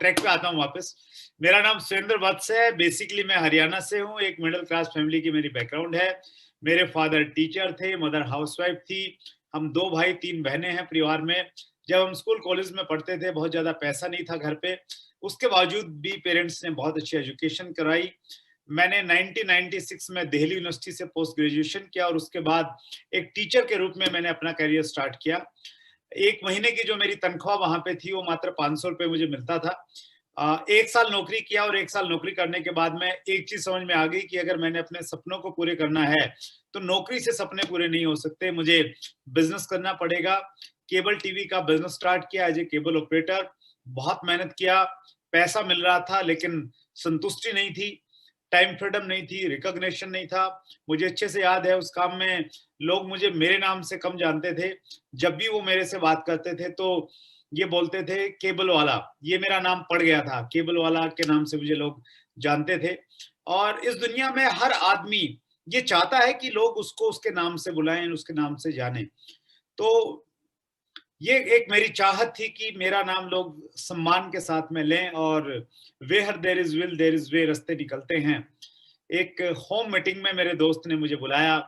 Track पे आता हूँ वापस। मेरा नाम सुरेंद्र वत्स है। बेसिकली मैं हरियाणा से हूँ। एक मिडिल क्लास फैमिली की मेरी बैकग्राउंड है। मेरे फादर टीचर थे, मदर हाउसवाइफ थी। हम 2 भाई 3 बहनें हैं परिवार में। जब हम स्कूल कॉलेज में पढ़ते थे, बहुत ज्यादा पैसा नहीं था घर पे, उसके बावजूद भी पेरेंट्स ने बहुत अच्छी एजुकेशन कराई। मैंने 1996 में दिल्ली यूनिवर्सिटी से पोस्ट ग्रेजुएशन किया और उसके बाद एक टीचर के रूप में मैंने अपना करियर स्टार्ट किया। एक महीने की जो मेरी तनख्वाह वहां पे थी वो मात्र 500 रुपए मुझे मिलता था। 1 साल नौकरी किया और 1 साल नौकरी करने के बाद में एक चीज समझ में आ गई कि अगर मैंने अपने सपनों को पूरे करना है तो नौकरी से सपने पूरे नहीं हो सकते, मुझे बिजनेस करना पड़ेगा। केबल टीवी का बिजनेस स्टार्ट किया एज ए केबल ऑपरेटर। बहुत मेहनत किया, पैसा मिल रहा था लेकिन संतुष्टि नहीं थी, टाइम फ्रीडम नहीं थी, रिकॉग्निशन नहीं था। मुझे अच्छे से याद है उस काम में लोग मुझे मेरे नाम से कम जानते थे। जब भी वो मेरे से बात करते थे तो ये बोलते थे केबल वाला। ये मेरा नाम पड़ गया था, केबल वाला के नाम से मुझे लोग जानते थे। और इस दुनिया में हर आदमी ये चाहता है कि लोग उसको उसके नाम से बुलाएं, उसके नाम से जानें। तो ये एक मेरी चाहत थी कि मेरा नाम लोग सम्मान के साथ में लें। और where there is will there is way रास्ते निकलते हैं। एक होम मीटिंग में मेरे दोस्त ने मुझे बुलाया।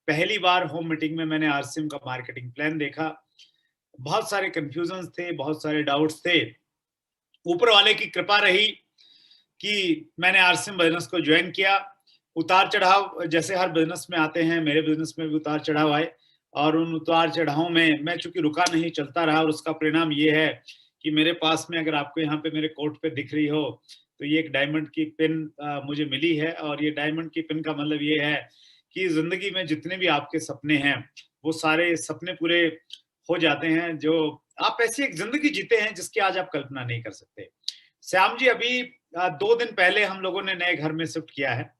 पहली बार होम मीटिंग में मैंने आरसीएम का मार्केटिंग प्लान देखा। बहुत सारे कंफ्यूजन थे, बहुत सारे डाउट्स थे। ऊपर वाले की कृपा रही कि मैंने आरसीएम बिजनेस को ज्वाइन किया। उतार चढ़ाव जैसे हर बिजनेस में आते हैं, मेरे बिजनेस में भी उतार चढ़ाव आए। और उन उतार चढ़ाव में मैं चूंकि रुका नहीं, चलता रहा। और उसका परिणाम ये है कि मेरे पास में, अगर आपको यहाँ पे मेरे कोट पे दिख रही हो, तो ये एक डायमंड की पिन मुझे मिली है। और ये डायमंड की पिन का मतलब ये है कि जिंदगी में जितने भी आपके सपने हैं वो सारे सपने पूरे हो जाते हैं। जो आप ऐसी एक जिंदगी जीते हैं जिसकी आज आप कल्पना नहीं कर सकते। श्याम जी, अभी 2 दिन पहले हम लोगों ने नए घर में शिफ्ट किया है।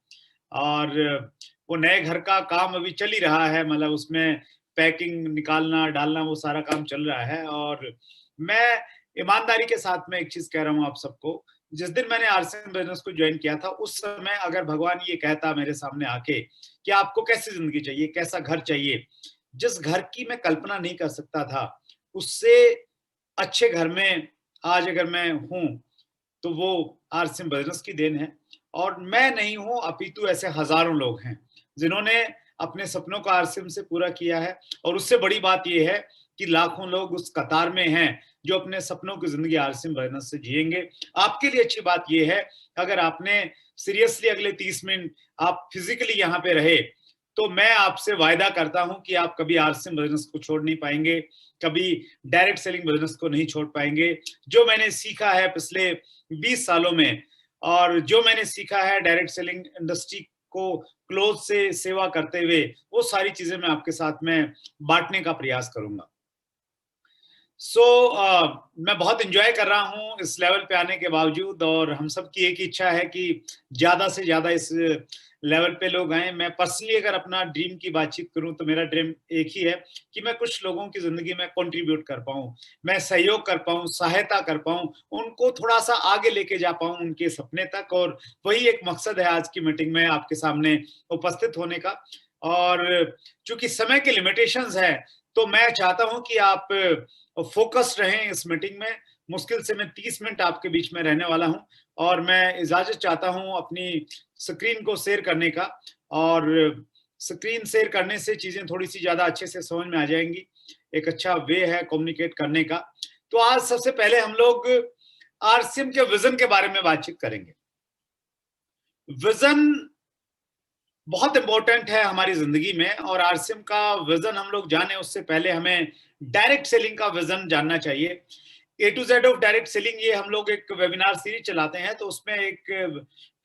और वो नए घर का काम अभी चल ही रहा है, मतलब उसमें पैकिंग निकालना डालना वो सारा काम चल रहा है। और मैं ईमानदारी के साथ में एक चीज कह रहा हूँ आप सबको। जिस दिन मैंने आरसीएम बिजनेस को ज्वाइन किया था, उस समय अगर भगवान ये कहता मेरे सामने आके कि आपको कैसी जिंदगी चाहिए, कैसा घर चाहिए, जिस घर की मैं कल्पना नहीं कर सकता था, उससे अच्छे घर में आज अगर मैं हूं तो वो आरसीएम बिजनेस की देन है। और मैं नहीं हूं, अपितु ऐसे हजारों लोग हैं जिन्होंने अपने सपनों को आरसीएम से पूरा किया है। और उससे बड़ी बात यह है कि लाखों लोग उस कतार में हैं जो अपने सपनों की जिंदगी आरसीएम बिजनेस से जिएंगे। आपके लिए अच्छी बात यह है, अगर आपने सीरियसली अगले 30 मिनट आप फिजिकली यहाँ पे रहे, तो मैं आपसे वायदा करता हूं कि आप कभी आरसीएम बिजनेस को छोड़ नहीं पाएंगे, कभी डायरेक्ट सेलिंग बिजनेस को नहीं छोड़ पाएंगे। जो मैंने सीखा है पिछले 20 सालों में, और जो मैंने सीखा है डायरेक्ट सेलिंग इंडस्ट्री को क्लोज से सेवा करते हुए, वो सारी चीजें मैं आपके साथ में बांटने का प्रयास करूंगा। मैं बहुत इंजॉय कर रहा हूँ इस लेवल पे आने के बावजूद। और हम सब की एक इच्छा है कि ज्यादा से ज्यादा इस लेवल पे लोग आए। मैं पर्सनली अगर अपना ड्रीम की बातचीत करूं तो मेरा ड्रीम एक ही है कि मैं कुछ लोगों की जिंदगी में कंट्रीब्यूट कर पाऊं, मैं सहयोग कर पाऊं, सहायता कर पाऊं, उनको थोड़ा सा आगे लेके जा पाऊं उनके सपने तक। और वही एक मकसद है आज की मीटिंग में आपके सामने उपस्थित होने का। और चूंकि समय के लिमिटेशंस है, तो मैं चाहता हूं कि आप फोकस रहें इस मीटिंग में। मुश्किल से मैं 30 मिनट आपके बीच में रहने वाला हूं। और मैं इजाजत चाहता हूं अपनी स्क्रीन को शेयर करने का। और स्क्रीन शेयर करने से चीजें थोड़ी सी ज्यादा अच्छे से समझ में आ जाएंगी। एक अच्छा वे है कम्युनिकेट करने का। तो आज सबसे पहले हम लोग आरसीएम के विजन के बारे में बातचीत करेंगे। विजन बहुत इंपॉर्टेंट है हमारी जिंदगी में। और आरसीएम का विजन हम लोग जाने उससे पहले हमें डायरेक्ट सेलिंग का विजन जानना चाहिए। A to Z of direct selling, ये हम लोग एक वेबिनार सीरीज चलाते हैं। तो उसमें एक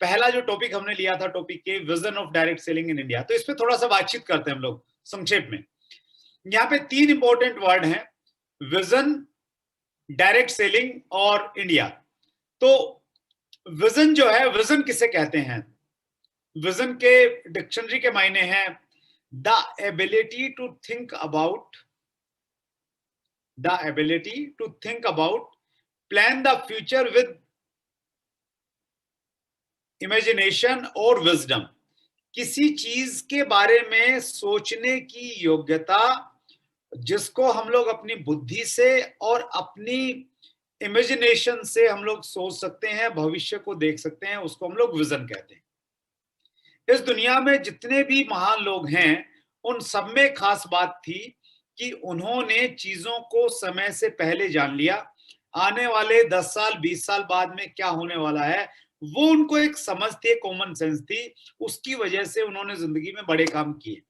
पहला जो टॉपिक हमने लिया था, टॉपिक के vision of direct selling in India. तो इस पे थोड़ा सा बातचीत करते हैं हम लोग संक्षेप में। यहाँ पे 3 इंपॉर्टेंट वर्ड हैं, विजन, डायरेक्ट सेलिंग और इंडिया। तो विजन जो है, विजन किसे कहते हैं? विजन के डिक्शनरी के मायने हैं the ability to think about, the ability to think about, plan the future with imagination और विजडम। किसी चीज के बारे में सोचने की योग्यता, जिसको हम लोग अपनी बुद्धि से और अपनी इमेजिनेशन से हम लोग सोच सकते हैं, भविष्य को देख सकते हैं, उसको हम लोग विजन कहते हैं। इस दुनिया में जितने भी महान लोग हैं, उन सब में खास बात थी कि उन्होंने चीजों को समय से पहले जान लिया। आने वाले 10 साल 20 साल बाद में क्या होने वाला है, वो उनको एक समझ थी, कॉमन सेंस थी। उसकी वजह से उन्होंने जिंदगी में बड़े काम किए।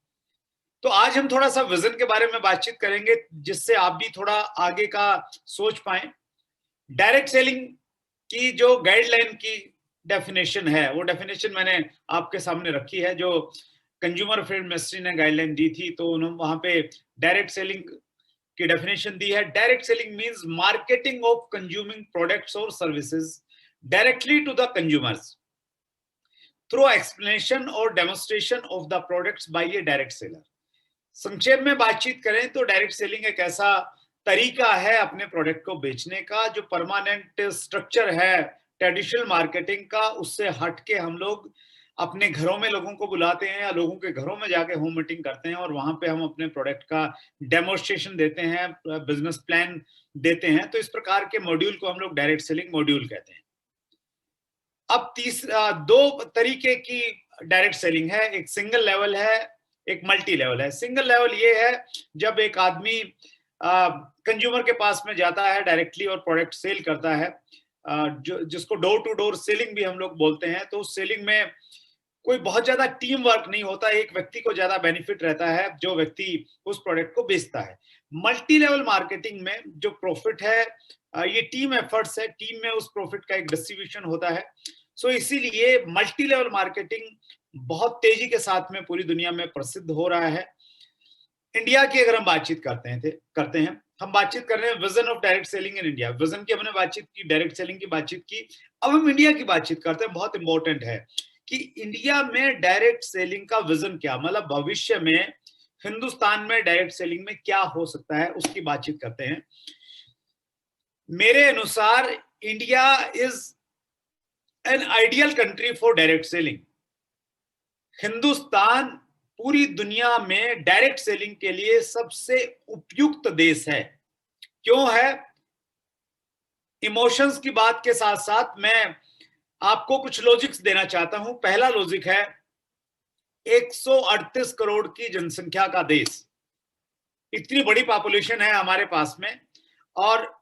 तो आज हम थोड़ा सा विजन के बारे में बातचीत करेंगे, जिससे आप भी थोड़ा आगे का सोच पाए। डायरेक्ट सेलिंग की जो गाइडलाइन की डेफिनेशन है, वो डेफिनेशन मैंने आपके सामने रखी है, जो कंज्यूमर अफेयर मिनिस्ट्री ने गाइडलाइन दी थी, तो उन्होंने वहां पे डायरेक्ट सेलिंग की डेफिनेशन दी है। Direct selling means marketing of consuming products और services directly to the consumers through explanation और demonstration of the products by a direct seller. संक्षेप में बातचीत करें तो डायरेक्ट सेलिंग एक ऐसा तरीका है अपने प्रोडक्ट को बेचने का, जो परमानेंट स्ट्रक्चर है ट्रेडिशनल मार्केटिंग का, उससे हट के हम लोग अपने घरों में लोगों को बुलाते हैं या लोगों के घरों में जाके होम मीटिंग करते हैं और वहां पे हम अपने प्रोडक्ट का डेमोन्स्ट्रेशन देते हैं, बिजनेस प्लान देते हैं। तो इस प्रकार के मॉड्यूल को हम लोग डायरेक्ट सेलिंग मॉड्यूल कहते हैं। अब तीसरा दो तरीके की डायरेक्ट सेलिंग है, एक सिंगल लेवल है, एक मल्टी लेवल है। सिंगल लेवल ये है जब एक आदमी कंज्यूमर के पास में जाता है डायरेक्टली और प्रोडक्ट सेल करता है, जो जिसको डोर टू डोर सेलिंग भी हम लोग बोलते हैं। तो उस सेलिंग में कोई बहुत ज्यादा टीम वर्क नहीं होता, एक व्यक्ति को ज्यादा बेनिफिट रहता है जो व्यक्ति उस प्रोडक्ट को बेचता है। मल्टी लेवल मार्केटिंग में जो प्रॉफिट है, ये टीम एफर्ट्स है, टीम में उस प्रॉफिट का एक डिस्ट्रीब्यूशन होता है। सो इसीलिए मल्टी लेवल मार्केटिंग बहुत तेजी के साथ में पूरी दुनिया में प्रसिद्ध हो रहा है। इंडिया की अगर हम बातचीत करते हैं, हम बातचीत कर रहे हैं vision of direct selling in India. Vision की हमने बातचीत की, डायरेक्ट सेलिंग की बातचीत की, अब हम इंडिया की बातचीत करते हैं। बहुत इंपॉर्टेंट है कि इंडिया में डायरेक्ट सेलिंग का विजन क्या, मतलब भविष्य में हिंदुस्तान में डायरेक्ट सेलिंग में क्या हो सकता है, उसकी बातचीत करते हैं। मेरे अनुसार India is an ideal country for direct selling. Hindustan पूरी दुनिया में डायरेक्ट सेलिंग के लिए सबसे उपयुक्त देश है। क्यों है? इमोशंस की बात के साथ साथ मैं आपको कुछ लॉजिक्स देना चाहता हूं। पहला लॉजिक है 138 करोड़ की जनसंख्या का देश, इतनी बड़ी पॉपुलेशन है हमारे पास में। और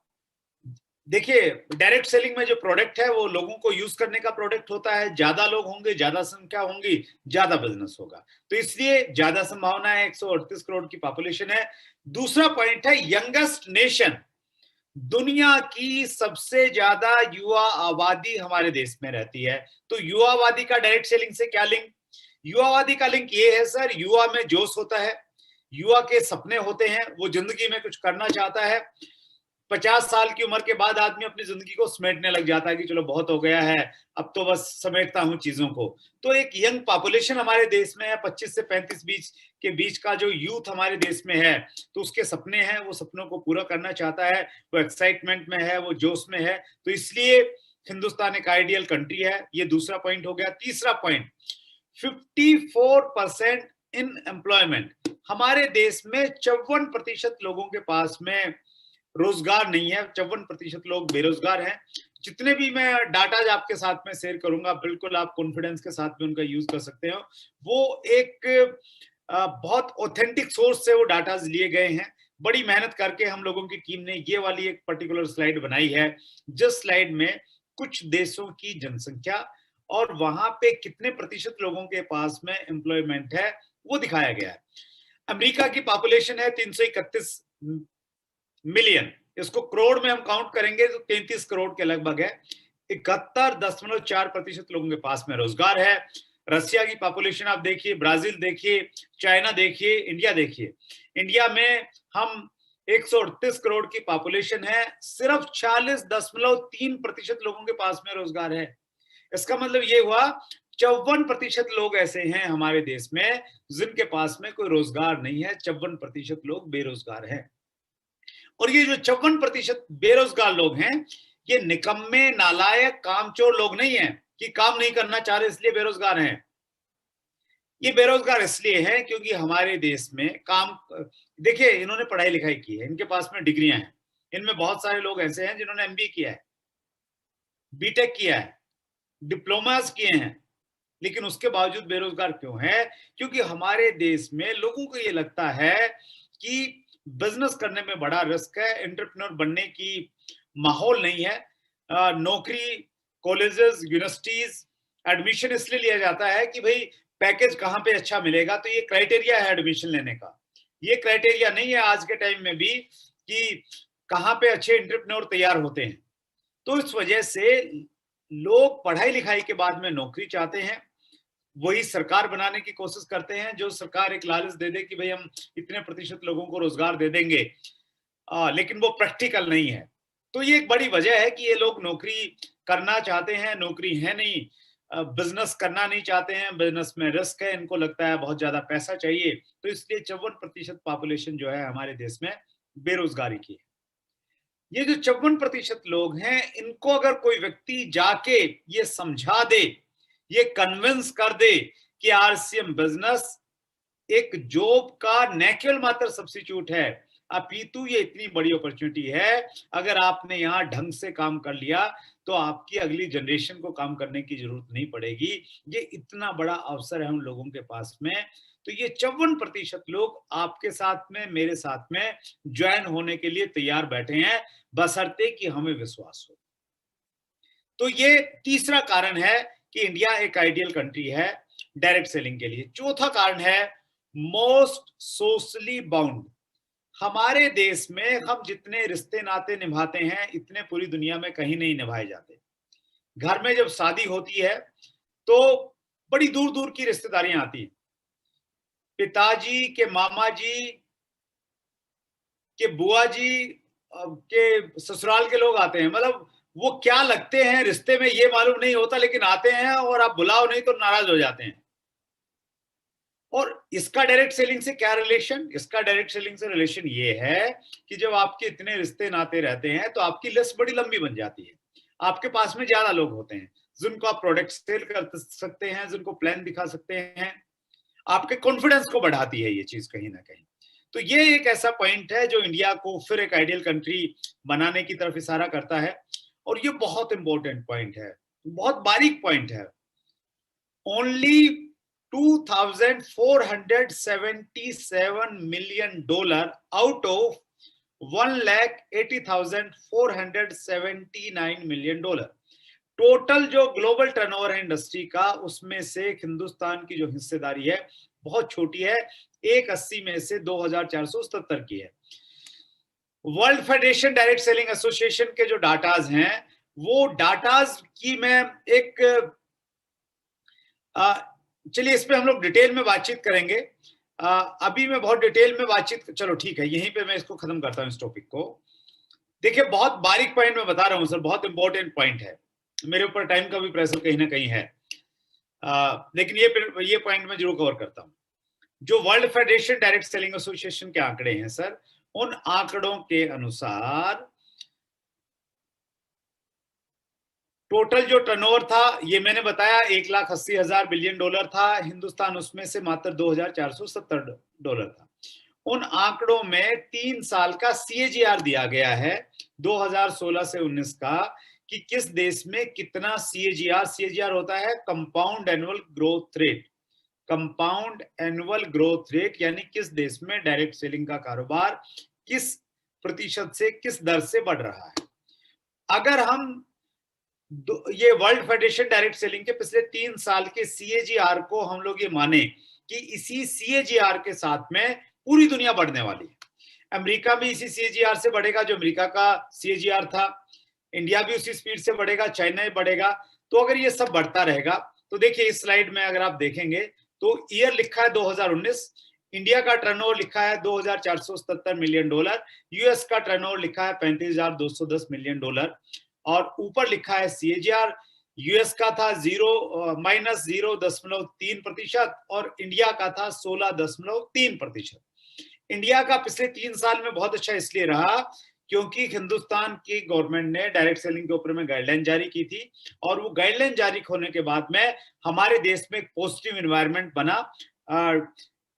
देखिए, डायरेक्ट सेलिंग में जो प्रोडक्ट है वो लोगों को यूज करने का प्रोडक्ट होता है। ज्यादा लोग होंगे, ज्यादा संख्या होंगी, ज्यादा बिजनेस होगा, तो इसलिए ज्यादा संभावना है। 138 करोड़ की पॉपुलेशन है। दूसरा पॉइंट है यंगेस्ट नेशन। दुनिया की सबसे ज्यादा युवा आबादी हमारे देश में रहती है। तो युवा आबादी का डायरेक्ट सेलिंग से क्या लिंक? युवा आबादी का लिंक ये है सर, युवा में जोश होता है, युवा के सपने होते हैं, वो जिंदगी में कुछ करना चाहता है। 50 साल की उम्र के बाद आदमी अपनी जिंदगी को समेटने लग जाता है कि चलो बहुत हो गया है, अब तो बस समेटता हूं चीजों को। तो एक यंग पॉपुलेशन हमारे देश में है, 25 से 35 बीच के बीच का जो यूथ हमारे देश में है, तो उसके सपने हैं, वो सपनों को पूरा करना चाहता है, वो एक्साइटमेंट में है, वो जोश में है। तो इसलिए हिंदुस्तान एक आइडियल कंट्री है। ये दूसरा पॉइंट हो गया। तीसरा पॉइंट, 54% इन एम्प्लॉयमेंट। हमारे देश में 54% लोगों के पास में रोजगार नहीं है, 54% लोग बेरोजगार हैं। जितने भी मैं डाटा आपके साथ में शेयर करूंगा, बिल्कुल आप कॉन्फिडेंस के साथ में उनका यूज कर सकते हो। वो एक बहुत ऑथेंटिक सोर्स से वो डाटा लिए गए हैं। बड़ी मेहनत करके हम लोगों की टीम ने ये वाली एक पर्टिकुलर स्लाइड बनाई है, जिस स्लाइड में कुछ देशों की जनसंख्या और वहां पे कितने प्रतिशत लोगों के पास में एम्प्लॉयमेंट है वो दिखाया गया है। अमेरिका की पॉपुलेशन है 331 मिलियन, इसको करोड़ में हम काउंट करेंगे तो 33 करोड़ के लगभग है। 71.4% लोगों के पास में रोजगार है। रसिया की पॉपुलेशन आप देखिए, ब्राजील देखिए, चाइना देखिए, इंडिया देखिए। इंडिया में हम 138 करोड़ की पॉपुलेशन है, सिर्फ 40.3% लोगों के पास में रोजगार है। इसका मतलब ये हुआ 54% लोग ऐसे हैं हमारे देश में जिनके पास में कोई रोजगार नहीं है। 54% लोग बेरोजगार हैं। और ये जो 54% बेरोजगार लोग हैं, ये निकम्मे, नालायक, कामचोर लोग नहीं हैं कि काम नहीं करना चाह रहे इसलिए बेरोजगार हैं। ये बेरोजगार इसलिए हैं क्योंकि हमारे देश में काम, देखिए इन्होंने पढ़ाई लिखाई की है, इनके पास में डिग्रियां हैं, इनमें बहुत सारे लोग ऐसे हैं जिन्होंने एमबीए किया है, बीटेक किया है, डिप्लोमास किए हैं, लेकिन उसके बावजूद बेरोजगार क्यों है? क्योंकि हमारे देश में लोगों को ये लगता है कि बिजनेस करने में बड़ा रिस्क है, एंटरप्रेन्योर बनने की माहौल नहीं है। नौकरी, कॉलेजेस, यूनिवर्सिटीज एडमिशन इसलिए लिया जाता है कि भाई पैकेज कहाँ पे अच्छा मिलेगा, तो ये क्राइटेरिया है एडमिशन लेने का। ये क्राइटेरिया नहीं है आज के टाइम में भी कि कहाँ पे अच्छे एंटरप्रेन्योर तैयार होते हैं। तो इस वजह से लोग पढ़ाई लिखाई के बाद में नौकरी चाहते हैं, वही सरकार बनाने की कोशिश करते हैं, जो सरकार एक लालच दे दे कि भाई हम इतने प्रतिशत लोगों को रोजगार दे देंगे, लेकिन वो प्रैक्टिकल नहीं है। तो ये एक बड़ी वजह है कि ये लोग नौकरी करना चाहते हैं, नौकरी है नहीं, बिजनेस करना नहीं चाहते हैं, बिजनेस में रिस्क है, इनको लगता है बहुत ज्यादा पैसा चाहिए। तो इसलिए 54% पॉपुलेशन जो है हमारे देश में बेरोजगारी की है। ये जो 54% लोग हैं, इनको अगर कोई व्यक्ति जाके ये समझा दे, ये कन्विंस कर दे कि आरसीएम बिजनेस एक जॉब का न केवल मात्र सब्स्टिट्यूट है, अपितु ये इतनी बड़ी अपॉर्चुनिटी है। अगर आपने यहाँ ढंग से काम कर लिया तो आपकी अगली जनरेशन को काम करने की जरूरत नहीं पड़ेगी। ये इतना बड़ा अवसर है उन लोगों के पास में। तो ये 54% लोग आपके साथ में, मेरे साथ में ज्वाइन होने के लिए तैयार बैठे हैं, बशर्ते कि हमें विश्वास हो। तो ये तीसरा कारण है कि इंडिया एक आइडियल कंट्री है डायरेक्ट सेलिंग के लिए। चौथा कारण है मोस्ट सोशली बाउंड। हमारे देश में हम जितने रिश्ते नाते निभाते हैं, इतने पूरी दुनिया में कहीं नहीं निभाए जाते। घर में जब शादी होती है तो बड़ी दूर दूर की रिश्तेदारियां आती हैं। पिताजी के मामा जी के बुआ जी के ससुराल के लोग आते हैं। मतलब वो क्या लगते हैं रिश्ते में ये मालूम नहीं होता, लेकिन आते हैं और आप बुलाओ नहीं तो नाराज हो जाते हैं। और इसका डायरेक्ट सेलिंग से क्या रिलेशन? इसका डायरेक्ट सेलिंग से रिलेशन ये है कि जब आपके इतने रिश्ते नाते रहते हैं तो आपकी लिस्ट बड़ी लंबी बन जाती है। आपके पास में ज्यादा लोग होते हैं जिनको आप प्रोडक्ट सेल कर सकते हैं, जिनको प्लान दिखा सकते हैं। आपके कॉन्फिडेंस को बढ़ाती है ये चीज कहीं ना कहीं। तो ये एक ऐसा पॉइंट है जो इंडिया को फिर एक आइडियल कंट्री बनाने की तरफ इशारा करता है। और ये बहुत इंपॉर्टेंट पॉइंट है, बहुत बारीक पॉइंट है। only $2,477 million out of 1,80,479 million dollar total जो ग्लोबल टर्नओवर है इंडस्ट्री का, उसमें से हिंदुस्तान की जो हिस्सेदारी है बहुत छोटी है, 180 में से 2,477 की है। World federation direct selling association के जो डाटाज हैं, वो डाटाज की मैं एक चलिए इस पे हम लोग डिटेल में बातचीत करेंगे। अभी मैं बहुत डिटेल में बातचीत, चलो ठीक है, यहीं पे मैं इसको खत्म करता हूं इस टॉपिक को। देखिए बहुत बारीक पॉइंट मैं बता रहा हूं सर, बहुत इंपॉर्टेंट पॉइंट है, मेरे ऊपर टाइम का भी प्रेशर कहीं ना कहीं है, लेकिन ये पॉइंट मैं जरूर कवर करता हूं। जो world federation direct selling association के आंकड़े हैं सर, उन आंकड़ों के अनुसार टोटल जो टर्नओवर था, ये मैंने बताया 1,80,000 बिलियन डॉलर था, हिंदुस्तान उसमें से मात्र 2,470 डॉलर था। उन आंकड़ों में 3 साल का सीएजीआर दिया गया है 2016 से 19 का, कि किस देश में कितना सीएजीआर होता है compound annual growth rate. Compound annual growth rate यानी किस देश में डायरेक्ट सेलिंग का कारोबार किस प्रतिशत से, किस दर से बढ़ रहा है। अगर हम ये वर्ल्ड फेडरेशन डायरेक्ट सेलिंग के पिछले 3 साल के सीएजीआर को हम लोग ये माने कि इसी सीएजीआर के साथ में पूरी दुनिया बढ़ने वाली है। अमेरिका भी इसी सीएजीआर से बढ़ेगा जो अमेरिका का सीएजीआर था, इंडिया भी उसी स्पीड से बढ़ेगा, चाइना भी बढ़ेगा। तो अगर ये सब बढ़ता रहेगा तो देखिए इस स्लाइड में अगर आप देखेंगे तो ईयर लिखा है 2019, इंडिया का टर्नओवर लिखा है 2,477 मिलियन डॉलर, यूएस का टर्नओवर लिखा है 35,210 मिलियन डॉलर, और ऊपर लिखा है सीएजीआर। यूएस का था -0.3% और इंडिया का था 16.3%। इंडिया का पिछले 3 साल में बहुत अच्छा इसलिए रहा क्योंकि हिंदुस्तान की गवर्नमेंट ने डायरेक्ट सेलिंग के ऊपर में गाइडलाइन जारी की थी, और वो गाइडलाइन जारी होने के बाद में हमारे देश में एक पॉजिटिव एनवायरनमेंट बना।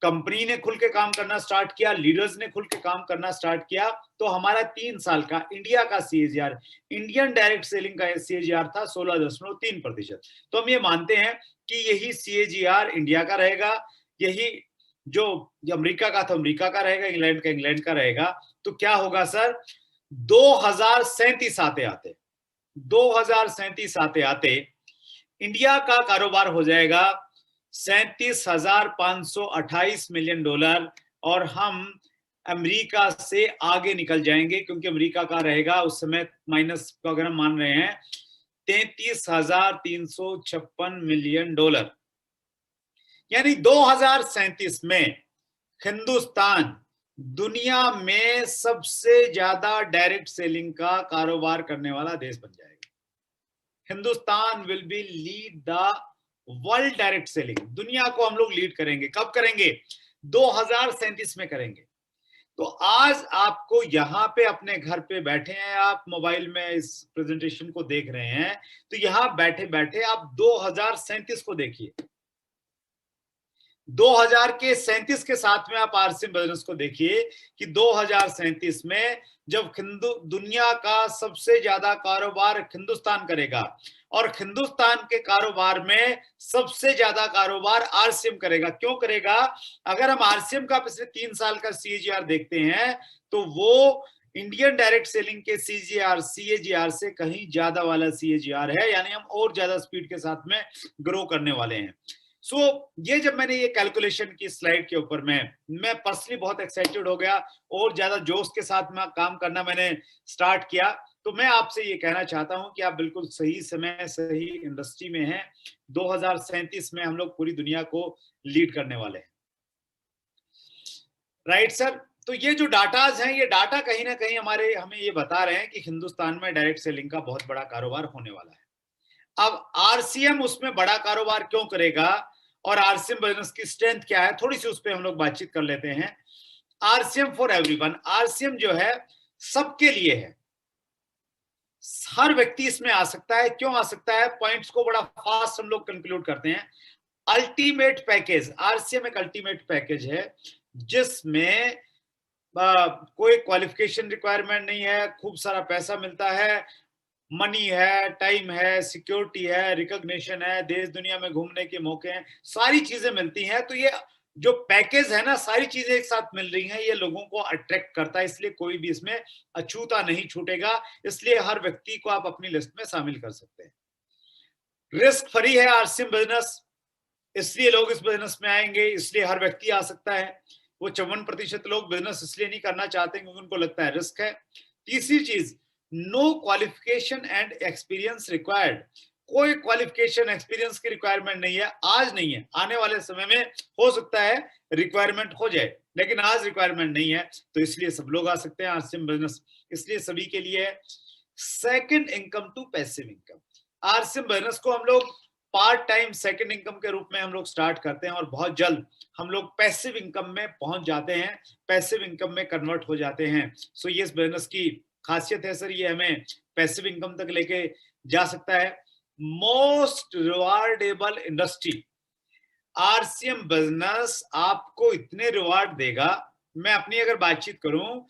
कंपनी ने खुल के काम करना स्टार्ट किया, लीडर्स ने खुल के काम करना स्टार्ट किया, तो हमारा 3 साल का इंडिया का सीएजीआर, इंडियन डायरेक्ट सेलिंग का सीएजीआर था 16.3%। तो हम ये मानते हैं कि यही सीएजीआर इंडिया का रहेगा, यही जो अमेरिका का था अमेरिका का रहेगा, इंग्लैंड का इंग्लैंड का रहेगा। तो क्या होगा सर, 2037 आते आते 2037 आते आते इंडिया का कारोबार हो जाएगा $37,528 मिलियन, और हम अमेरिका से आगे निकल जाएंगे, क्योंकि अमेरिका का रहेगा उस समय माइनस को अगर हम मान रहे हैं $33,356 मिलियन। यानी 2037 में हिंदुस्तान दुनिया में सबसे ज्यादा डायरेक्ट सेलिंग का कारोबार करने वाला देश बन जाएगा। Hindustan will be lead the world direct selling. दुनिया को हम लोग लीड करेंगे। कब करेंगे? 2037 में करेंगे। तो आज आपको यहां पे अपने घर पे बैठे हैं, आप मोबाइल में इस प्रेजेंटेशन को देख रहे हैं, तो यहां बैठे बैठे आप 2037 को देखिए। 2037 के साथ में आप आरसीएम बिजनेस को देखिए कि 2037 में जब दुनिया का सबसे ज्यादा कारोबार हिंदुस्तान करेगा, और हिंदुस्तान के कारोबार में सबसे ज्यादा कारोबार आरसीएम करेगा। क्यों करेगा? अगर हम आरसीएम का पिछले 3 साल का सीएजीआर देखते हैं, तो वो इंडियन डायरेक्ट सेलिंग के सीएजीआर से कहीं ज्यादा वाला सीएजीआर है, यानी हम और ज्यादा स्पीड के साथ में ग्रो करने वाले हैं। ये जब मैंने ये कैलकुलेशन की स्लाइड के ऊपर मैं पर्सनली बहुत एक्साइटेड हो गया, और ज्यादा जोश के साथ में काम करना मैंने स्टार्ट किया। तो मैं आपसे ये कहना चाहता हूं कि आप बिल्कुल सही समय सही इंडस्ट्री में हैं। 2037 में हम लोग पूरी दुनिया को लीड करने वाले हैं। Right sir. तो ये जो डाटाज हैं, ये डाटा कहीं ना कहीं हमें ये बता रहे हैं कि हिंदुस्तान में डायरेक्ट सेलिंग का बहुत बड़ा कारोबार होने वाला है। अब आरसीएम उसमें बड़ा कारोबार क्यों करेगा, और आरसीएम बिजनेस की स्ट्रेंथ क्या है, थोड़ी सी उस पर हम लोग बातचीत कर लेते हैं। आरसीएम फॉर एवरीवन, आरसीएम जो है सबके लिए है, हर व्यक्ति इसमें आ सकता है। क्यों आ सकता है? पॉइंट्स को बड़ा फास्ट हम लोग कंक्लूड करते हैं। अल्टीमेट पैकेज, आरसीएम एक अल्टीमेट पैकेज है जिसमें कोई क्वालिफिकेशन रिक्वायरमेंट नहीं है, खूब सारा पैसा मिलता है, मनी है, टाइम है, सिक्योरिटी है, रिकॉग्निशन है, देश दुनिया में घूमने के मौके हैं, सारी चीजें मिलती हैं। तो ये जो पैकेज है ना, सारी चीजें एक साथ मिल रही हैं, ये लोगों को अट्रैक्ट करता है, इसलिए कोई भी इसमें अछूता नहीं छूटेगा। इसलिए हर व्यक्ति को आप अपनी लिस्ट में शामिल कर सकते हैं। रिस्क फ्री है आरसीएम बिजनेस, इसलिए लोग इस बिजनेस में आएंगे, इसलिए हर व्यक्ति आ सकता है। वो 54% लोग बिजनेस इसलिए नहीं करना चाहते क्योंकि उनको लगता है रिस्क है। तीसरी चीज, no qualification and experience required. कोई क्वालिफिकेशन एक्सपीरियंस की रिक्वायरमेंट नहीं है, आज नहीं है, आने वाले समय में हो सकता है रिक्वायरमेंट हो जाए, लेकिन आज रिक्वायरमेंट नहीं है। तो इसलिए सब लोग आ सकते हैं आरसीएम बिजनेस, इसलिए सभी के लिए है। Second income to passive income, RCM business को हम लोग पार्ट टाइम सेकंड इनकम के रूप में हम लोग स्टार्ट करते हैं, और बहुत जल्द हम लोग पैसिव इनकम में पहुंच जाते हैं, पैसिव इनकम में कन्वर्ट हो जाते हैं। सो ये बिजनेस की खासियत है सर, ये हमें पैसिव इनकम तक लेके जा सकता है। मोस्ट रिवार्डेबल इंडस्ट्री, आरसीएम बिजनेस आपको इतने रिवार्ड देगा। मैं अपनी अगर बातचीत करूं,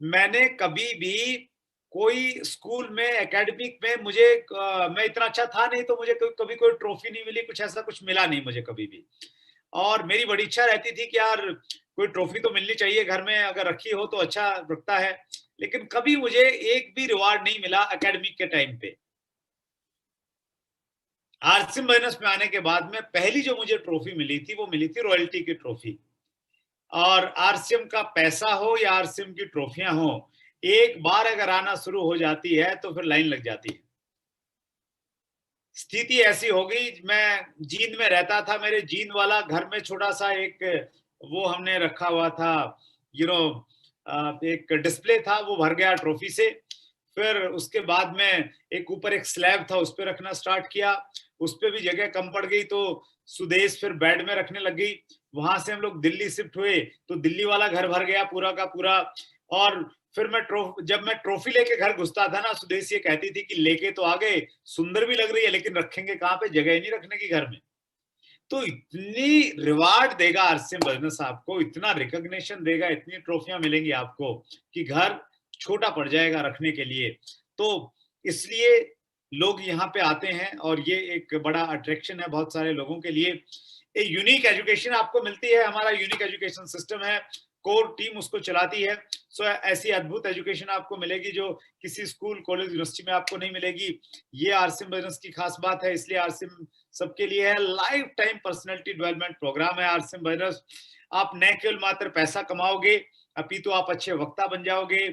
मैंने कभी भी कोई स्कूल में एकेडमिक में मैं इतना अच्छा था नहीं, तो मुझे कभी कोई ट्रॉफी नहीं मिली, कुछ ऐसा कुछ मिला नहीं मुझे कभी भी। और मेरी बड़ी इच्छा रहती थी कि यार कोई ट्रॉफी तो मिलनी चाहिए, घर में अगर रखी हो तो अच्छा लगता है, लेकिन कभी मुझे एक भी रिवार्ड नहीं मिला एकेडमिक के टाइम पे। आरसीएम बिजनेस में आने के बाद में पहली जो मुझे ट्रॉफी मिली थी, वो मिली थी रॉयल्टी की ट्रॉफी। और आरसीएम का पैसा हो या आरसीएम की ट्रॉफियां हो, एक बार अगर आना शुरू हो जाती है तो फिर लाइन लग जाती है। स्थिति ऐसी हो गई, मैं जींद में रहता था, मेरे जींद वाला घर में छोटा सा एक वो हमने रखा हुआ था, एक डिस्प्ले था, वो भर गया ट्रॉफी से। फिर उसके बाद में एक ऊपर एक स्लैब था, उस पर रखना स्टार्ट किया, उस पर भी जगह कम पड़ गई, तो सुदेश फिर बेड में रखने लग गई। वहां से हम लोग दिल्ली शिफ्ट हुए, तो दिल्ली वाला घर भर गया पूरा का पूरा। और फिर जब मैं ट्रॉफी लेके घर घुसता था ना, सुदेश ये कहती थी कि लेके तो आ गए, सुंदर भी लग रही है, लेकिन रखेंगे कहाँ पे, जगह ही नहीं रखने की घर में। तो इतनी रिवार्ड देगा आरसीएम बिजनेस आपको, इतना रिकॉग्निशन देगा, इतनी ट्रॉफियां मिलेंगी आपको कि घर छोटा पड़ जाएगा रखने के लिए। तो इसलिए लोग यहाँ पे आते हैं और ये एक बड़ा अट्रैक्शन है बहुत सारे लोगों के लिए। एक यूनिक एजुकेशन आपको मिलती है, हमारा यूनिक एजुकेशन सिस्टम है, कोर टीम उसको चलाती है। सो ऐसी अद्भुत एजुकेशन आपको मिलेगी जो किसी स्कूल, कॉलेज, यूनिवर्सिटी में आपको नहीं मिलेगी। ये आरसीएम बिजनेस की खास बात है, इसलिए आरसीएम सबके लिए है। Life time personality development program है आरसीएम बिजनेस। आप न केवल मात्र पैसा कमाओगे, अपितु आप अच्छे वक्ता बन जाओगे,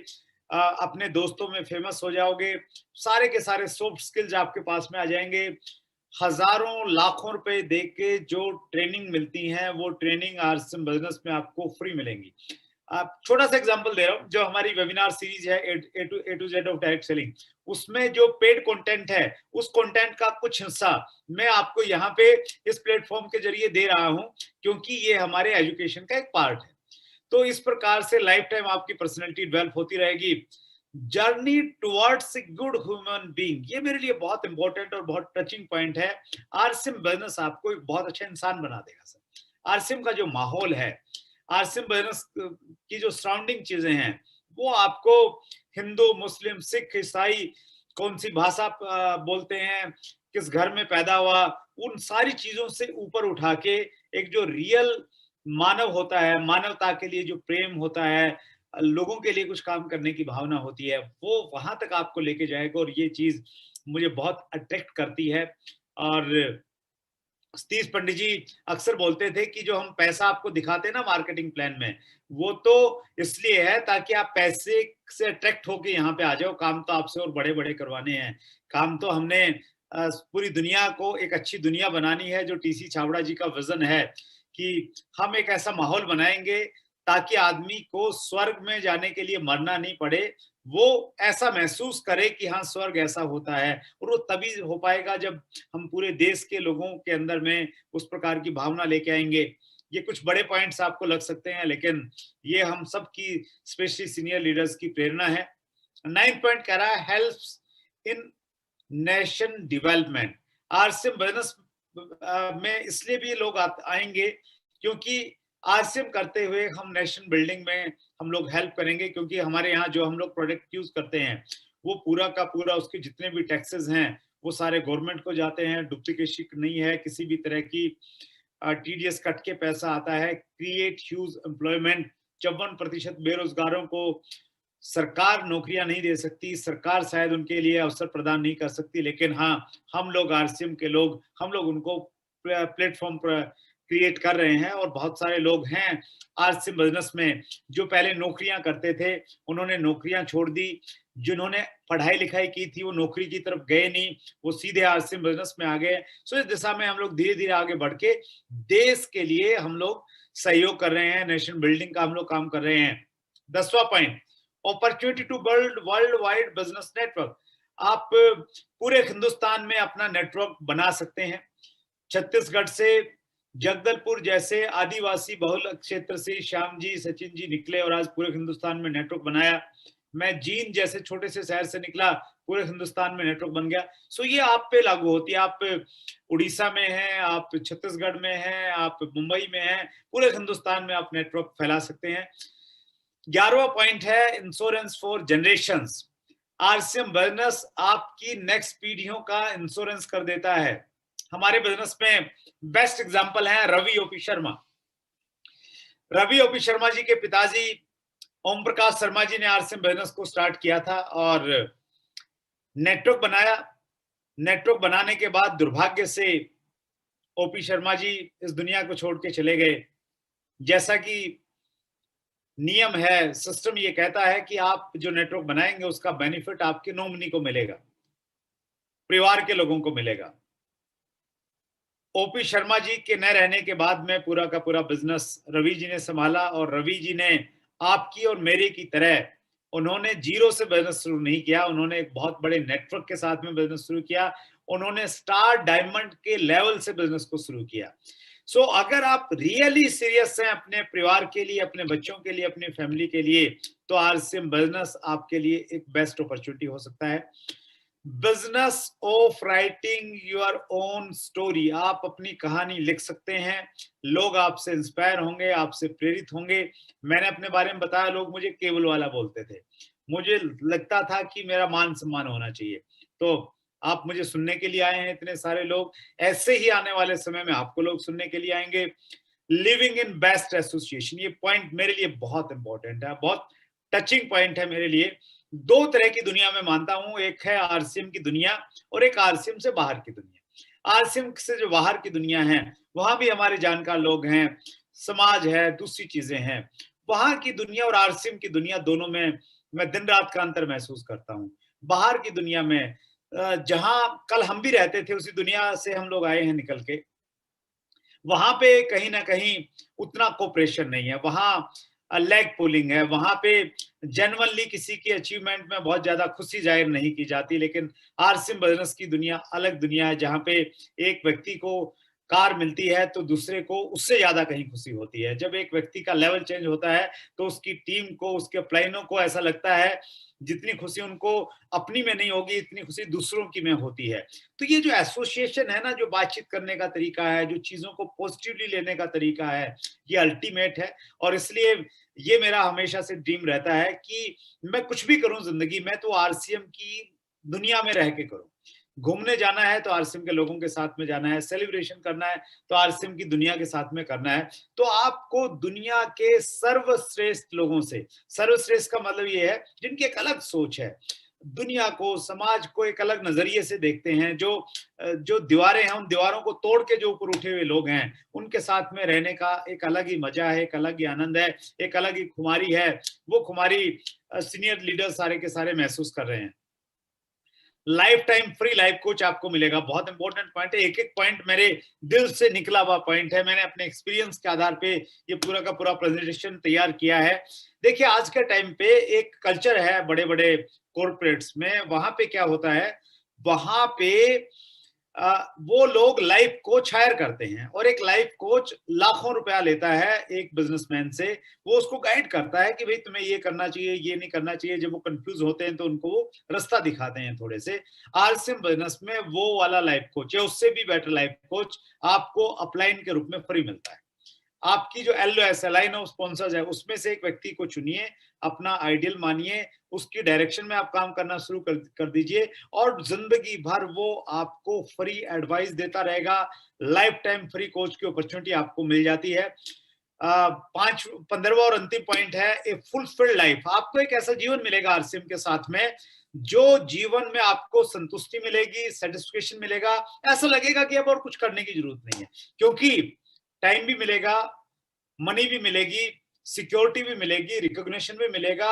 अपने दोस्तों में फेमस हो जाओगे, सारे के सारे सॉफ्ट स्किल्स आपके पास में आ जाएंगे। हजारों लाखों रुपए दे के जो ट्रेनिंग मिलती है वो ट्रेनिंग आरसीएम बिजनेस में आपको फ्री मिलेंगी। आप छोटा सा एग्जांपल दे रहा हूं, जो हमारी वेबिनार सीरीज है A to Z of direct selling, उसमें जो पेड कंटेंट है उस कंटेंट का कुछ हिस्सा मैं आपको यहाँ पे इस प्लेटफॉर्म के जरिए दे रहा हूं, क्योंकि ये हमारे एजुकेशन का एक पार्ट है। तो इस प्रकार से लाइफ टाइम आपकी पर्सनैलिटी डेवलप होती रहेगी। Journey towards a good human being, ये मेरे लिए बहुत इंपॉर्टेंट और बहुत टचिंग पॉइंट है। आरसीएम बिजनेस आपको एक बहुत अच्छा इंसान बना देगा सर। आरसीएम का जो माहौल है, आरसीएम बिजनेस की जो सराउंडिंग चीजें हैं, वो आपको हिंदू, मुस्लिम, सिख, ईसाई, कौन सी भाषा बोलते हैं, किस घर में पैदा हुआ, उन सारी चीजों से ऊपर उठा के एक जो रियल मानव होता है, मानवता के लिए जो प्रेम होता है, लोगों के लिए कुछ काम करने की भावना होती है, वो वहां तक आपको लेके जाएगा। और ये चीज मुझे बहुत अट्रैक्ट करती है। और सतीश पंडित जी अक्सर बोलते थे कि जो हम पैसा आपको दिखाते हैं ना मार्केटिंग प्लान में, वो तो इसलिए है ताकि आप पैसे से अट्रैक्ट होके यहाँ पे आ जाओ। काम तो आपसे और बड़े बड़े करवाने हैं। काम तो हमने पूरी दुनिया को एक अच्छी दुनिया बनानी है, जो टीसी छाबड़ा जी का विजन है कि हम एक ऐसा माहौल बनाएंगे ताकि आदमी को स्वर्ग में जाने के लिए मरना नहीं पड़े, वो ऐसा महसूस करे कि हाँ स्वर्ग ऐसा होता है। और वो तभी हो पाएगा जब हम पूरे देश के लोगों के अंदर में उस प्रकार की भावना लेके आएंगे। ये कुछ बड़े पॉइंट्स आपको लग सकते हैं, लेकिन ये हम सब की स्पेशली सीनियर लीडर्स की प्रेरणा है। 9th पॉइंट कह रहा है helps in nation development. RCM business में इसलिए भी लोग आएंगे क्योंकि आरसीएम करते हुए हम नेशन बिल्डिंग में हम लोग हेल्प करेंगे, क्योंकि हमारे यहाँ जो हम लोग प्रोडक्ट यूज करते हैं वो पूरा का पूरा उसके जितने भी टैक्सेस हैं वो सारे गवर्नमेंट को जाते हैं। डुप्लीकेशन नहीं है किसी भी तरह की, टीडीएस कट के पैसा आता है। क्रिएट ह्यूज एम्प्लॉयमेंट, 54% बेरोजगारों को सरकार नौकरियां नहीं दे सकती, सरकार शायद उनके लिए अवसर प्रदान नहीं कर सकती, लेकिन हाँ हम लोग आरसीएम के लोग, हम लोग उनको प्लेटफॉर्म पर क्रिएट कर रहे हैं। और बहुत सारे लोग हैं आरसीएम बिजनेस में जो पहले नौकरियां करते थे, उन्होंने नौकरियां छोड़ दी। जिन्होंने पढ़ाई लिखाई की थी वो नौकरी की तरफ गए नहीं, वो सीधे आरसीएम बिजनेस में आ गए। सो इस दिशा में हम लोग धीरे धीरे आगे बढ़ के देश के लिए हम लोग सहयोग कर रहे हैं, नेशन बिल्डिंग का हम लोग काम कर रहे हैं। 10वां point, opportunity to build world wide business network. आप पूरे हिंदुस्तान में अपना नेटवर्क बना सकते हैं। छत्तीसगढ़ से जगदलपुर जैसे आदिवासी बहुल क्षेत्र से श्याम जी, सचिन जी निकले और आज पूरे हिंदुस्तान में नेटवर्क बनाया। मैं जींद जैसे छोटे से शहर से निकला, पूरे हिंदुस्तान में नेटवर्क बन गया। सो ये आप पे लागू होती है। आप उड़ीसा में हैं, आप छत्तीसगढ़ में हैं, आप मुंबई में हैं, पूरे हिंदुस्तान में आप नेटवर्क फैला सकते हैं। 11वां पॉइंट है insurance for generations. RCM business आपकी नेक्स्ट पीढ़ियों का इंश्योरेंस कर देता है। हमारे बिजनेस में बेस्ट एग्जांपल है रवि ओपी शर्मा। रवि ओपी शर्मा जी के पिताजी ओम प्रकाश शर्मा जी ने आरसीएम बिजनेस को स्टार्ट किया था और नेटवर्क बनाया। नेटवर्क बनाने के बाद दुर्भाग्य से ओपी शर्मा जी इस दुनिया को छोड़ के चले गए। जैसा कि नियम है, सिस्टम ये कहता है कि आप जो नेटवर्क बनाएंगे उसका बेनिफिट आपके नॉमिनी को मिलेगा, परिवार के लोगों को मिलेगा। ओपी शर्मा जी के न रहने के बाद में पूरा का पूरा बिजनेस रवि जी ने संभाला। और रवि जी ने आपकी और मेरे की तरह उन्होंने जीरो से बिजनेस शुरू नहीं किया, उन्होंने एक बहुत बड़े नेटवर्क के साथ में बिजनेस शुरू किया। उन्होंने स्टार डायमंड के लेवल से बिजनेस को शुरू किया। सो अगर आप रियली सीरियस हैं अपने परिवार के लिए, अपने बच्चों के लिए, अपनी फैमिली के लिए, तो आरसीएम बिजनेस आपके लिए एक बेस्ट अपॉर्चुनिटी हो सकता है। Business of writing your own story. आप अपनी कहानी लिख सकते हैं, लोग आपसे इंस्पायर होंगे, आपसे प्रेरित होंगे। मैंने अपने बारे में बताया, लोग मुझे केबल वाला बोलते थे, मुझे लगता था कि मेरा मान सम्मान होना चाहिए। तो आप मुझे सुनने के लिए आए हैं, इतने सारे लोग, ऐसे ही आने वाले समय में आपको लोग सुनने के लिए आएंगे। लिविंग इन बेस्ट एसोसिएशन, ये पॉइंट मेरे लिए बहुत इंपॉर्टेंट है, बहुत टचिंग पॉइंट है मेरे लिए। दो तरह की दुनिया में मानता हूं, एक है आरसीएम की दुनिया और एक आरसीएम से बाहर की दुनिया। आरसीएम से जो बाहर की दुनिया है, वहां भी हमारे जानकार लोग हैं, समाज है, दूसरी चीजें हैं। वहां की दुनिया और आरसीएम की दुनिया दोनों में मैं दिन रात का अंतर महसूस करता हूं। बाहर की दुनिया में जहां कल हम भी रहते थे, उसी दुनिया से हम लोग आए हैं निकल के, वहां पे कहीं ना कहीं उतना कोऑपरेशन नहीं है, वहां लेग पुलिंग है, वहां पे जेन्युइनली किसी की अचीवमेंट में बहुत ज्यादा खुशी जाहिर नहीं की जाती। लेकिन आरसीएम बिजनेस की दुनिया अलग दुनिया है, जहां पे एक व्यक्ति को कार मिलती है तो दूसरे को उससे ज्यादा कहीं खुशी होती है। जब एक व्यक्ति का लेवल चेंज होता है तो उसकी टीम को, उसके प्लाइनों को ऐसा लगता है जितनी खुशी उनको अपनी में नहीं होगी, इतनी खुशी दूसरों की में होती है। तो ये जो एसोसिएशन है ना, जो बातचीत करने का तरीका है, जो चीजों को पॉजिटिवली लेने का तरीका है, ये अल्टीमेट है। और इसलिए ये मेरा हमेशा से ड्रीम रहता है कि मैं कुछ भी करूं जिंदगी में तो आरसीएम की दुनिया में रह के करूं। घूमने जाना है तो आरसीएम के लोगों के साथ में जाना है, सेलिब्रेशन करना है तो आरसीएम की दुनिया के साथ में करना है। तो आपको दुनिया के सर्वश्रेष्ठ लोगों से, सर्वश्रेष्ठ का मतलब ये है जिनकी एक अलग सोच है, दुनिया को, समाज को एक अलग नजरिए से देखते हैं, जो दीवारें हैं उन दीवारों को तोड़ के जो ऊपर उठे हुए लोग हैं, उनके साथ में रहने का एक अलग ही मजा है, एक अलग ही आनंद है, एक अलग ही खुमारी है। वो खुमारी सीनियर लीडर सारे के सारे महसूस कर रहे हैं। Life time free life coach आपको मिलेगा, बहुत इंपॉर्टेंट पॉइंट है, एक एक पॉइंट मेरे दिल से निकला हुआ पॉइंट है। मैंने अपने एक्सपीरियंस के आधार पे ये पूरा का पूरा प्रेजेंटेशन तैयार किया है। देखिए, आज के टाइम पे एक कल्चर है बड़े बड़े कॉर्पोरेट्स में, वहां पे क्या होता है, वहां पे वो लोग लाइफ कोच हायर करते हैं और एक लाइफ कोच लाखों रुपया लेता है एक बिजनेसमैन से। वो उसको गाइड करता है कि भाई तुम्हें ये करना चाहिए, ये नहीं करना चाहिए। जब वो कंफ्यूज होते हैं तो उनको वो रास्ता दिखाते हैं थोड़े से। आरसीएम बिजनेस में वो वाला लाइफ कोच या उससे भी बेटर लाइफ कोच आपको अपलाइन के रूप में फ्री मिलता है। आपकी जो एलओएस है, लाइन ऑफ स्पॉन्सर्स है, उसमें से एक व्यक्ति को चुनिए, अपना आइडियल मानिए, उसकी डायरेक्शन में आप काम करना शुरू कर दीजिए और जिंदगी भर वो आपको फ्री एडवाइस देता रहेगा। लाइफ टाइम फ्री कोच की अपॉर्चुनिटी आपको मिल जाती है। 15वां और अंतिम पॉइंट है ए फुलफिल्ड लाइफ। आपको एक ऐसा जीवन मिलेगा आरसीएम के साथ में, जो जीवन में आपको संतुष्टि मिलेगी, सेटिस्फेक्शन मिलेगा, ऐसा लगेगा कि अब और कुछ करने की जरूरत नहीं है, क्योंकि टाइम भी मिलेगा, मनी भी मिलेगी, सिक्योरिटी भी मिलेगी, रिकॉग्निशन भी मिलेगा,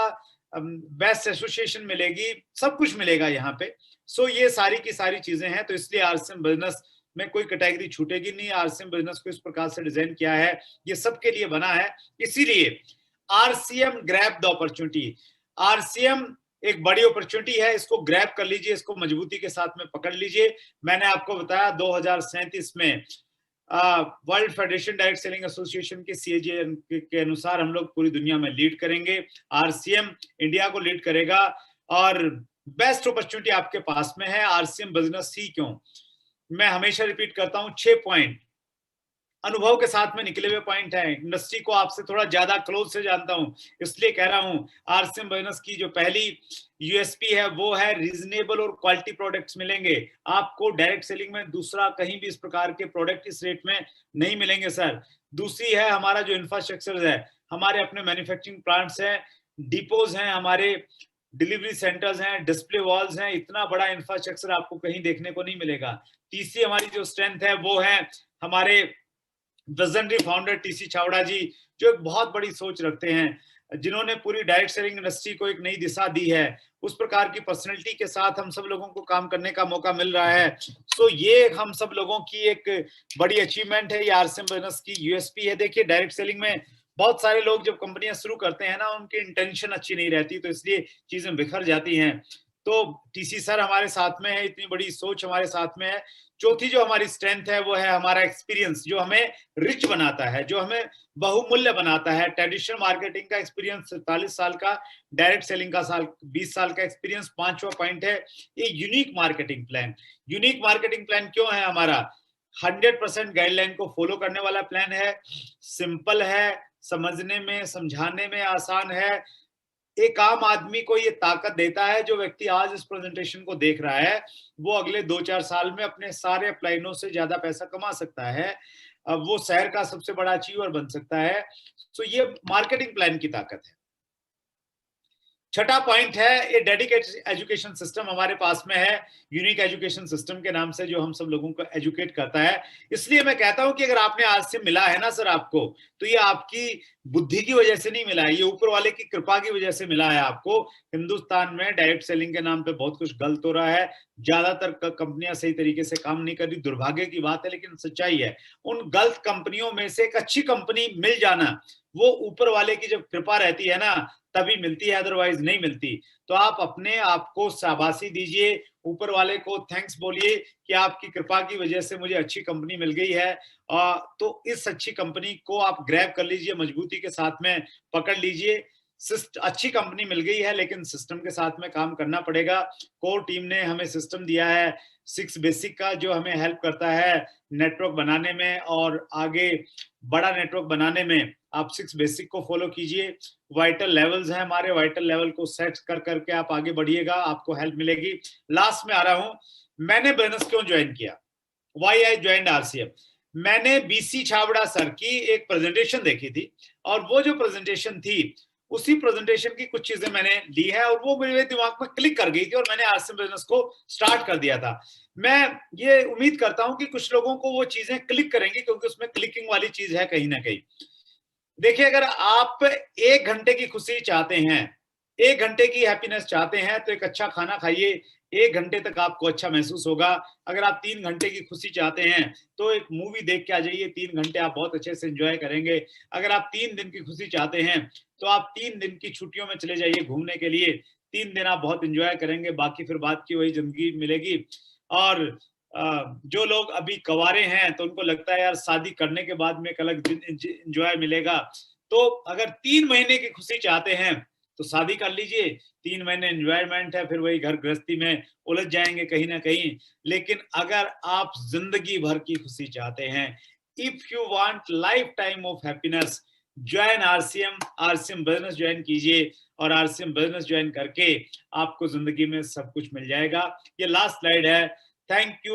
बेस्ट एसोसिएशन मिलेगी, सब कुछ मिलेगा यहाँ पे। सो ये सारी की सारी चीजें हैं। तो इसलिए आरसीएम बिजनेस में कोई कैटेगरी छूटेगी नहीं। आरसीएम बिजनेस को इस प्रकार से डिजाइन किया है, ये सबके लिए बना है। इसीलिए RCM grab the opportunity. RCM एक बड़ी अपॉर्चुनिटी है, इसको ग्रैब कर लीजिए, इसको मजबूती के साथ में पकड़ लीजिए। मैंने आपको बताया 2037 में world federation direct selling association के सीएजे के अनुसार हम लोग पूरी दुनिया में लीड करेंगे। आरसीएम इंडिया को लीड करेगा और बेस्ट अपॉर्चुनिटी आपके पास में है। आरसीएम बिजनेस ही क्यों, मैं हमेशा रिपीट करता हूं, 6 पॉइंट अनुभव के साथ में निकले हुए पॉइंट हैं। इंडस्ट्री को आपसे थोड़ा ज्यादा क्लोज से जानता हूं, इसलिए कह रहा हूं। आरसीएम बिजनेस की जो पहली यूएसपी है वो है रीजनेबल और क्वालिटी प्रोडक्ट्स मिलेंगे आपको डायरेक्ट सेलिंग में। दूसरा कहीं भी इस प्रकार के प्रोडक्ट इस रेट में नहीं मिलेंगे सर। दूसरी है हमारा जो इंफ्रास्ट्रक्चर है, हमारे अपने मैन्युफैक्चरिंग प्लांट्स हैं, डिपोज हैं, हमारे डिलीवरी सेंटर्स हैं, डिस्प्ले वॉल्स हैं, इतना बड़ा इंफ्रास्ट्रक्चर आपको कहीं देखने को नहीं मिलेगा। तीसरी हमारी जो स्ट्रेंथ है वो है हमारे विजनरी फाउंडर टीसी छावड़ा जी, जो एक बहुत बड़ी सोच रखते हैं, जिन्होंने पूरी डायरेक्ट सेलिंग इंडस्ट्री को एक नई दिशा दी है। उस प्रकार की पर्सनैलिटी के साथ हम सब लोगों को काम करने का मौका मिल रहा है। सो ये हम सब लोगों की एक बड़ी अचीवमेंट है, ये आरसीएम बिजनेस की यूएसपी है। देखिए, डायरेक्ट सेलिंग में बहुत सारे लोग जब कंपनियां शुरू करते हैं ना, उनकी इंटेंशन अच्छी नहीं रहती, तो इसलिए चीजें बिखर जाती हैं। तो टीसी सर हमारे साथ में है, इतनी बड़ी सोच हमारे साथ में है। चौथी जो हमारी स्ट्रेंथ है वो है हमारा एक्सपीरियंस, जो हमें रिच बनाता है, जो हमें बहुमूल्य बनाता है। ट्रेडिशनल मार्केटिंग का एक्सपीरियंस 47 साल का, डायरेक्ट सेलिंग का 20 साल का एक्सपीरियंस। पांचवा पॉइंट है ये unique marketing plan. Unique marketing plan क्यों है हमारा? 100% गाइडलाइन को फॉलो करने वाला प्लान है, सिंपल है, समझने में समझाने में आसान है, एक आम आदमी को ये ताकत देता है। जो व्यक्ति आज इस प्रेजेंटेशन को देख रहा है वो अगले 2-4 साल में अपने सारे अपलाइनों से ज्यादा पैसा कमा सकता है, अब वो शहर का सबसे बड़ा अचीवर बन सकता है। तो ये मार्केटिंग प्लान की ताकत है। छठा पॉइंट है ये डेडिकेटेड एजुकेशन सिस्टम हमारे पास में है, यूनिक एजुकेशन सिस्टम के नाम से, जो हम सब लोगों को एजुकेट करता है। इसलिए मैं कहता हूं कि अगर आपने आज से मिला है ना सर आपको, तो ये आपकी बुद्धि की वजह से नहीं मिला है, ये ऊपर वाले की कृपा की वजह से मिला है आपको। हिंदुस्तान में डायरेक्ट सेलिंग के नाम पे बहुत कुछ गलत हो रहा है, ज्यादातर कंपनियां सही तरीके से काम नहीं कर रही, दुर्भाग्य की बात है लेकिन सच्चाई है। उन गलत कंपनियों में से एक अच्छी कंपनी मिल जाना, वो ऊपर वाले की जब कृपा रहती है ना तभी मिलती है, अदरवाइज नहीं मिलती। तो आप अपने आप को शाबाशी दीजिए, ऊपर वाले को थैंक्स बोलिए कि आपकी कृपा की वजह से मुझे अच्छी कंपनी मिल गई है। तो इस अच्छी कंपनी को आप ग्रैब कर लीजिए, मजबूती के साथ में पकड़ लीजिए। अच्छी कंपनी मिल गई है लेकिन सिस्टम के साथ में काम करना पड़ेगा। कोर टीम ने हमें सिस्टम दिया है 6 बेसिक का, जो हमें हेल्प करता है नेटवर्क बनाने में और आगे बड़ा नेटवर्क बनाने में। आप 6 बेसिक को फॉलो कीजिए। वाइटल लेवल्स हैं हमारे, वाइटल लेवल को सेट कर करके आप आगे बढ़िएगा, आपको हेल्प मिलेगी। लास्ट में आ रहा हूं, मैंने बिजनेस क्यों ज्वाइन किया, वाई आई ज्वाइन आरसीएम। मैंने बीसी छाबड़ा सर की एक प्रेजेंटेशन देखी थी, और वो जो प्रेजेंटेशन थी उसी प्रेजेंटेशन की कुछ चीजें मैंने ली है और वो मेरे दिमाग में क्लिक कर गई थी और मैंने आरसीएम बिजनेस को स्टार्ट कर दिया था। मैं ये उम्मीद करता हूं कि कुछ लोगों को वो चीजें क्लिक करेंगी, क्योंकि उसमें क्लिकिंग वाली चीज है कहीं ना कहीं। देखिए, अगर आप 1 घंटे की खुशी चाहते हैं, 1 घंटे की हैप्पीनेस चाहते हैं, तो एक अच्छा खाना खाइए, 1 घंटे तक आपको अच्छा महसूस होगा। अगर आप 3 घंटे की खुशी चाहते हैं तो एक मूवी देख के आ जाइए, 3 घंटे आप बहुत अच्छे से एंजॉय करेंगे। अगर आप 3 दिन की खुशी चाहते हैं तो आप 3 दिन की छुट्टियों में चले जाइए घूमने के लिए, 3 दिन आप बहुत एंजॉय करेंगे, बाकी फिर बात की वही जिंदगी मिलेगी। और जो लोग अभी कवारे हैं तो उनको लगता है यार शादी करने के बाद में एक अलग एंजॉय मिलेगा, तो अगर 3 महीने की खुशी चाहते हैं तो शादी कर लीजिए, 3 महीने एंजॉयमेंट है, फिर वही घर गृहस्थी में उलझ जाएंगे कहीं ना कहीं। लेकिन अगर आप जिंदगी भर की खुशी चाहते हैं, if you want life time of happiness, join RCM. RCM business join कीजिए, और आरसीएम बिजनेस ज्वाइन करके आपको जिंदगी में सब कुछ मिल जाएगा। ये लास्ट स्लाइड है। Thank you.